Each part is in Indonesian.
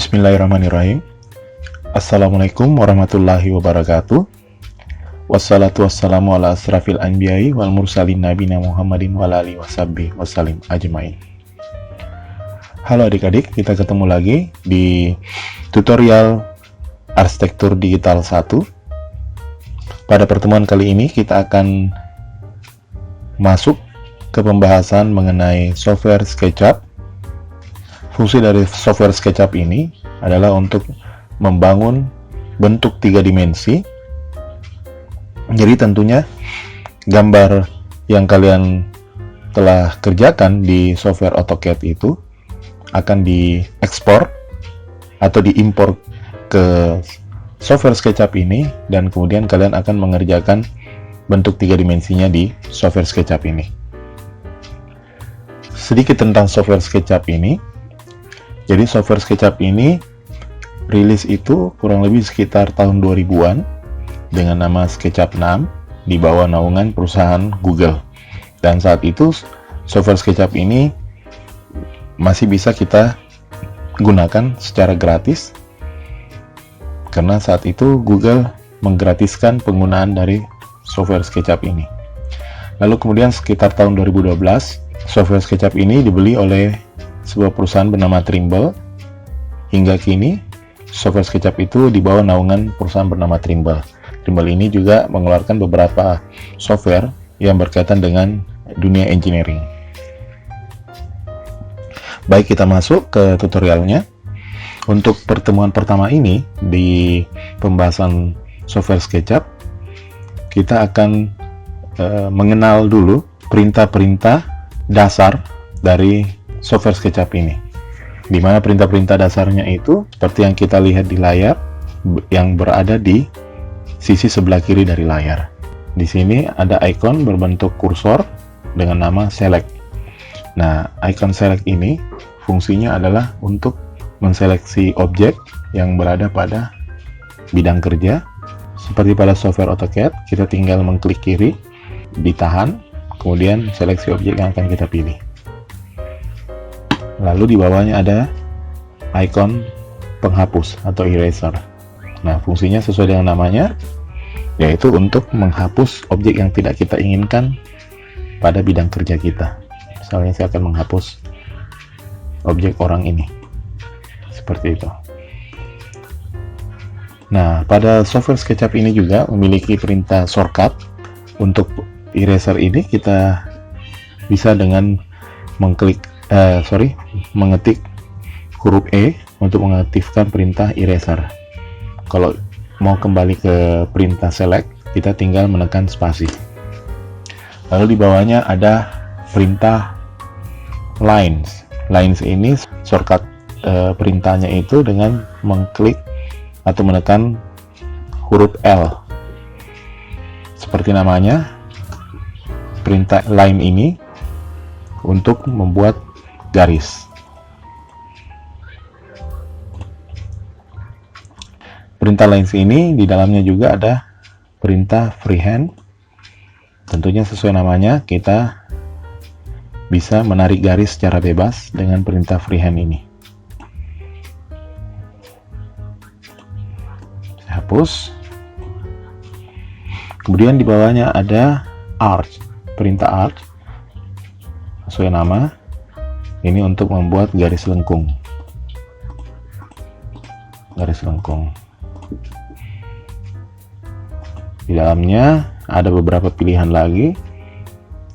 Bismillahirrahmanirrahim. Assalamualaikum warahmatullahi wabarakatuh. Wassalatu wassalamu ala asrafil anbiya'i wal mursalin nabina Muhammadin wa alihi washabbihi wasallim ajmain. Halo adik-adik, kita ketemu lagi di tutorial Arsitektur Digital 1. Pada pertemuan kali ini kita akan masuk ke pembahasan mengenai software SketchUp. Fungsi dari software SketchUp ini adalah untuk membangun bentuk 3 dimensi. Jadi tentunya gambar yang kalian telah kerjakan di software AutoCAD itu akan diekspor atau diimpor ke software SketchUp ini, dan kemudian kalian akan mengerjakan bentuk 3 dimensinya di software SketchUp ini. Sedikit tentang software SketchUp ini. Jadi software SketchUp ini rilis itu kurang lebih sekitar tahun 2000-an dengan nama SketchUp 6 di bawah naungan perusahaan Google. Dan saat itu software SketchUp ini masih bisa kita gunakan secara gratis karena saat itu Google menggratiskan penggunaan dari software SketchUp ini. Lalu kemudian sekitar tahun 2012 software SketchUp ini dibeli oleh sebuah perusahaan bernama Trimble. Hingga kini software SketchUp itu di bawah naungan perusahaan bernama Trimble. Trimble ini juga mengeluarkan beberapa software yang berkaitan dengan dunia engineering. Baik, kita masuk ke tutorialnya. Untuk pertemuan pertama ini di pembahasan software SketchUp, kita akan mengenal dulu perintah-perintah dasar dari software SketchUp ini, di mana perintah-perintah dasarnya itu seperti yang kita lihat di layar yang berada di sisi sebelah kiri dari layar. Di sini ada icon berbentuk kursor dengan nama select. Nah, icon select ini fungsinya adalah untuk menseleksi objek yang berada pada bidang kerja. Seperti pada software AutoCAD, kita tinggal mengklik kiri, ditahan, kemudian seleksi objek yang akan kita pilih. Lalu di bawahnya ada icon penghapus atau eraser. Nah, fungsinya sesuai dengan namanya, yaitu untuk menghapus objek yang tidak kita inginkan pada bidang kerja kita. Misalnya saya akan menghapus objek orang ini. Seperti itu. Nah, pada software SketchUp ini juga memiliki perintah shortcut. Untuk eraser ini kita bisa dengan mengetik huruf E untuk mengaktifkan perintah eraser. Kalau mau kembali ke perintah select, kita tinggal menekan spasi. Lalu di bawahnya ada perintah lines. Lines ini shortcut perintahnya itu dengan mengklik atau menekan huruf L. Seperti namanya, perintah line ini untuk membuat garis. Perintah lines ini di dalamnya juga ada perintah freehand. Tentunya sesuai namanya, kita bisa menarik garis secara bebas dengan perintah freehand ini. Saya hapus. Kemudian di bawahnya ada arch, perintah arch. Sesuai nama, ini untuk membuat garis lengkung. Garis lengkung. Di dalamnya ada beberapa pilihan lagi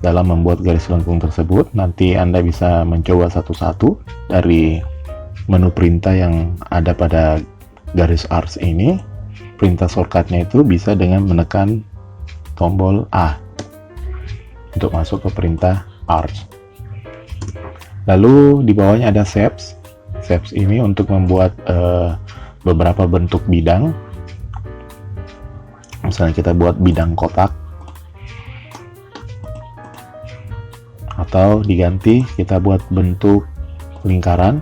dalam membuat garis lengkung tersebut. Nanti Anda bisa mencoba satu-satu dari menu perintah yang ada pada garis arch ini. Perintah shortcutnya itu bisa dengan menekan tombol A untuk masuk ke perintah arch. Lalu di bawahnya ada shapes. Shapes ini untuk membuat beberapa bentuk bidang. Misalnya kita buat bidang kotak, atau diganti kita buat bentuk lingkaran.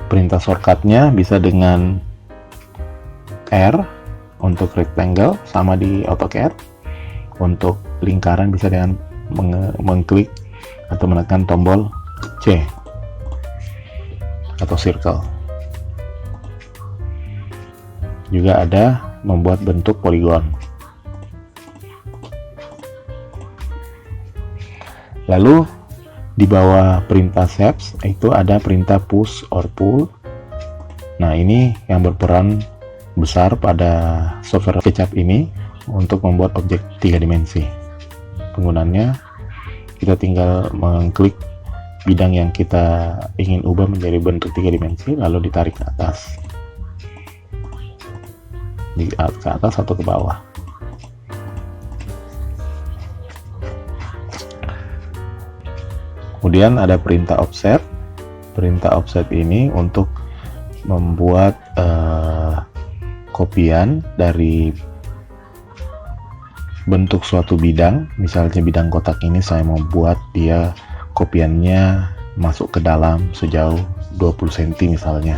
Perintah shortcutnya bisa dengan R untuk rectangle, sama di AutoCAD. Untuk lingkaran bisa dengan mengklik atau menekan tombol C atau circle. Juga ada membuat bentuk poligon. Lalu di bawah perintah shapes itu ada perintah push or pull. Nah, ini yang berperan besar pada software SketchUp ini untuk membuat objek 3 dimensi. Penggunaannya, kita tinggal mengklik bidang yang kita ingin ubah menjadi bentuk 3 dimensi, lalu ditarik ke atas. Ke atas atau ke bawah. Kemudian ada perintah offset. Perintah offset ini untuk membuat kopian dari bentuk suatu bidang. Misalnya bidang kotak ini saya mau buat dia kopiannya masuk ke dalam sejauh 20 cm misalnya.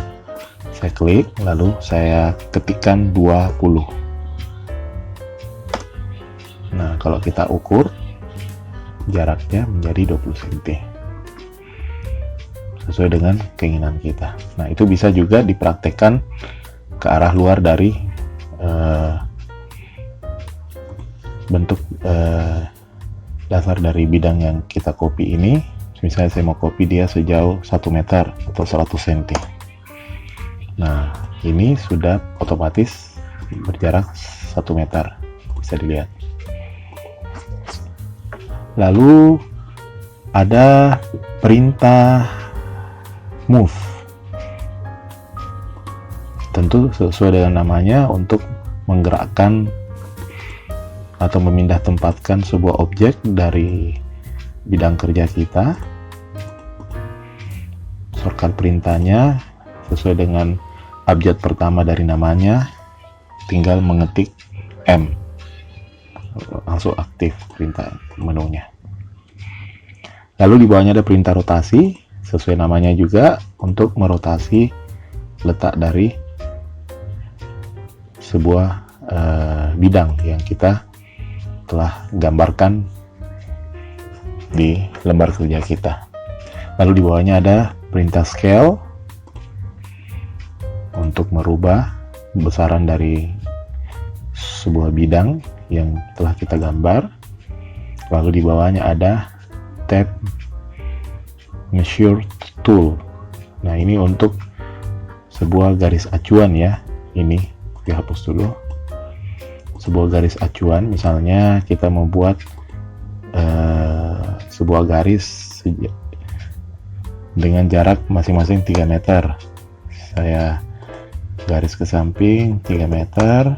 Saya klik, lalu saya ketikkan 20. Nah, kalau kita ukur jaraknya menjadi 20 cm sesuai dengan keinginan kita. Nah, itu bisa juga dipraktekkan ke arah luar dari bentuk dasar dari bidang yang kita copy ini. Misalnya saya mau copy dia sejauh 1 meter atau 100 cm. Nah, ini sudah otomatis berjarak 1 meter, bisa dilihat. Lalu ada perintah move. Tentu sesuai dengan namanya untuk menggerakkan atau memindah tempatkan sebuah objek dari bidang kerja kita. Shortcut perintahnya sesuai dengan abjad pertama dari namanya, tinggal mengetik M, langsung aktif perintah menunya. Lalu di bawahnya ada perintah rotasi, sesuai namanya juga untuk merotasi letak dari sebuah bidang yang kita telah gambarkan di lembar kerja kita. Lalu di bawahnya ada perintah scale untuk merubah besaran dari sebuah bidang yang telah kita gambar. Lalu di bawahnya ada tab measure tool. Nah, ini untuk sebuah garis acuan ya. Ini dihapus dulu. Sebuah garis acuan, misalnya kita mau buat sebuah garis dengan jarak masing-masing 3 meter. Saya garis ke samping 3 meter.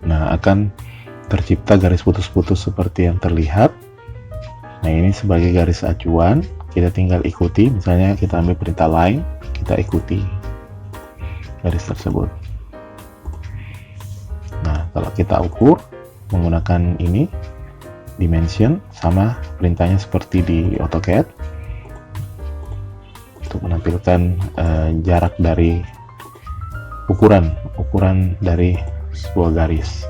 Nah, akan tercipta garis putus-putus seperti yang terlihat. Nah, ini sebagai garis acuan, kita tinggal ikuti. Misalnya kita ambil perintah line, kita ikuti garis tersebut. Nah, kalau kita ukur menggunakan ini dimension, sama perintahnya seperti di AutoCAD untuk menampilkan jarak dari ukuran dari sebuah garis.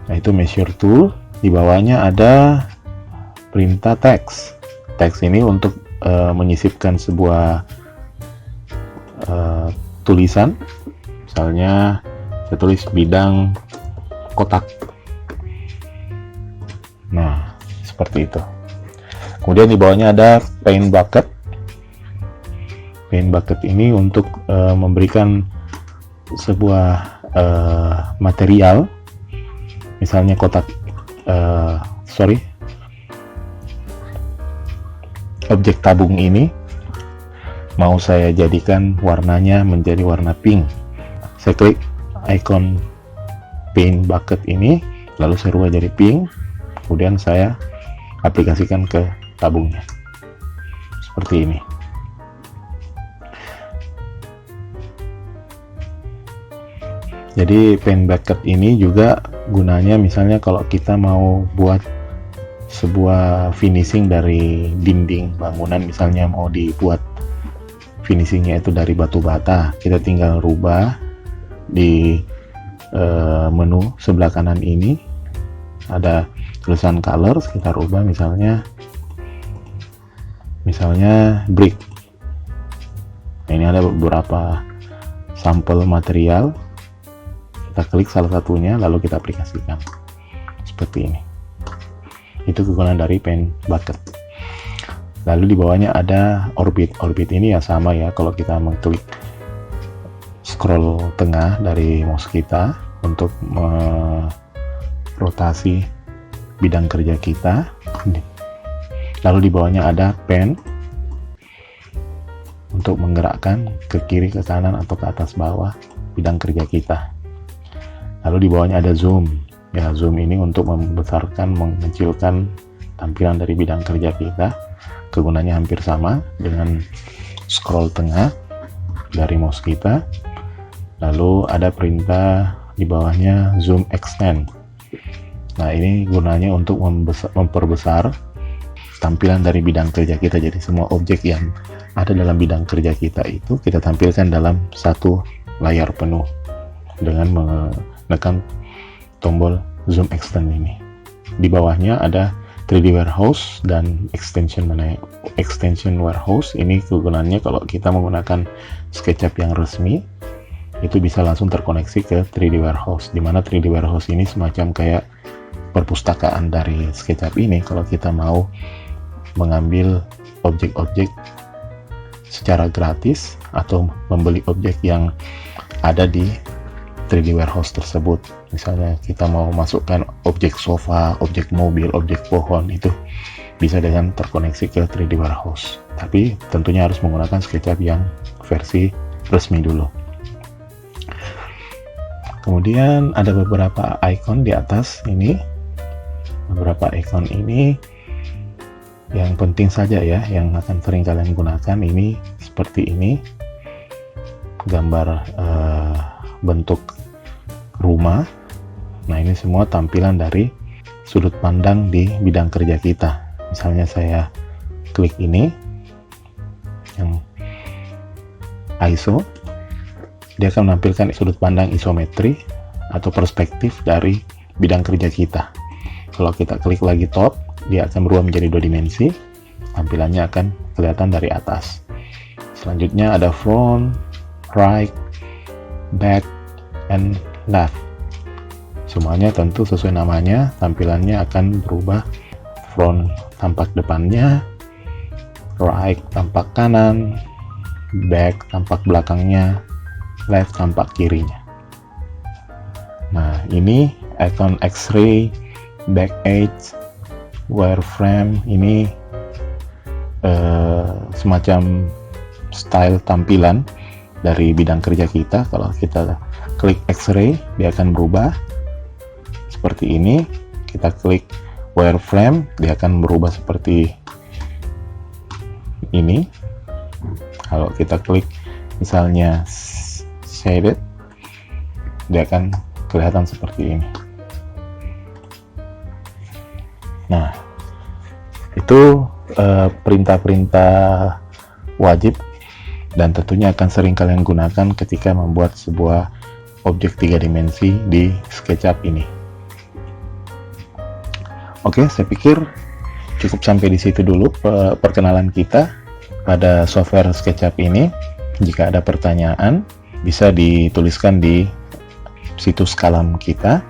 Nah, itu measure tool. Di bawahnya ada perintah text. Text ini untuk menyisipkan sebuah tulisan. Misalnya saya tulis bidang kotak. Nah, seperti itu. Kemudian di bawahnya ada paint bucket. Paint bucket ini untuk memberikan sebuah material. Misalnya kotak, objek tabung ini mau saya jadikan warnanya menjadi warna pink. Saya klik icon paint bucket ini, lalu saya rubah jadi pink, kemudian saya aplikasikan ke tabungnya seperti ini. Jadi paint bucket ini juga gunanya misalnya kalau kita mau buat sebuah finishing dari dinding bangunan, misalnya mau dibuat finishingnya itu dari batu bata, kita tinggal rubah di menu sebelah kanan ini, ada tulisan colors, kita rubah misalnya brick. Nah, ini ada beberapa sampel material, kita klik salah satunya lalu kita aplikasikan seperti ini. Itu kegunaan dari paint bucket. Lalu di bawahnya ada orbit. Orbit ini ya sama ya, kalau kita mengklik scroll tengah dari mouse kita untuk merotasi bidang kerja kita. Lalu di bawahnya ada pen untuk menggerakkan ke kiri, ke kanan, atau ke atas bawah bidang kerja kita. Lalu di bawahnya ada zoom. Ya, zoom ini untuk membesarkan, mengecilkan tampilan dari bidang kerja kita. Kegunaannya hampir sama dengan scroll tengah dari mouse kita. Lalu ada perintah di bawahnya zoom extend. Nah, ini gunanya untuk memperbesar tampilan dari bidang kerja kita. Jadi semua objek yang ada dalam bidang kerja kita itu kita tampilkan dalam satu layar penuh dengan menekan tombol zoom extend ini. Di bawahnya ada 3D Warehouse dan extension warehouse. Ini kegunaannya kalau kita menggunakan SketchUp yang resmi, itu bisa langsung terkoneksi ke 3D Warehouse, dimana 3D Warehouse ini semacam kayak perpustakaan dari SketchUp ini. Kalau kita mau mengambil objek-objek secara gratis atau membeli objek yang ada di 3D Warehouse tersebut, misalnya kita mau masukkan objek sofa, objek mobil, objek pohon, itu bisa dengan terkoneksi ke 3D Warehouse. Tapi tentunya harus menggunakan SketchUp yang versi resmi dulu. Kemudian ada beberapa icon di atas ini. Beberapa icon ini yang penting saja ya, yang akan sering kalian gunakan. Ini seperti ini, gambar bentuk rumah. Nah, ini semua tampilan dari sudut pandang di bidang kerja kita. Misalnya saya klik ini yang ISO, dia akan menampilkan sudut pandang isometri atau perspektif dari bidang kerja kita. Kalau kita klik lagi top, dia akan berubah menjadi 2 dimensi, tampilannya akan kelihatan dari atas. Selanjutnya ada front, right, back, and left. Semuanya tentu sesuai namanya, tampilannya akan berubah. Front tampak depannya, right tampak kanan, back tampak belakangnya, left tampak kirinya. Nah, ini icon X-ray, back edge, wireframe, ini semacam style tampilan dari bidang kerja kita. Kalau kita klik X-ray, dia akan berubah seperti ini. Kita klik wireframe, dia akan berubah seperti ini. Kalau kita klik misalnya shaded, dia akan kelihatan seperti ini. Nah, itu perintah-perintah wajib dan tentunya akan sering kalian gunakan ketika membuat sebuah objek 3 dimensi di SketchUp ini. Oke, saya pikir cukup sampai di situ dulu perkenalan kita pada software SketchUp ini. Jika ada pertanyaan, bisa dituliskan di situs kalam kita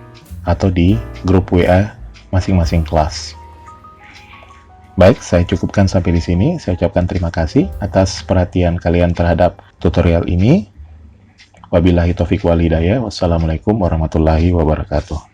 atau di grup WA masing-masing kelas. Baik, saya cukupkan sampai di sini. Saya ucapkan terima kasih atas perhatian kalian terhadap tutorial ini. Wabillahi taufiq wal hidayah. Wassalamualaikum warahmatullahi wabarakatuh.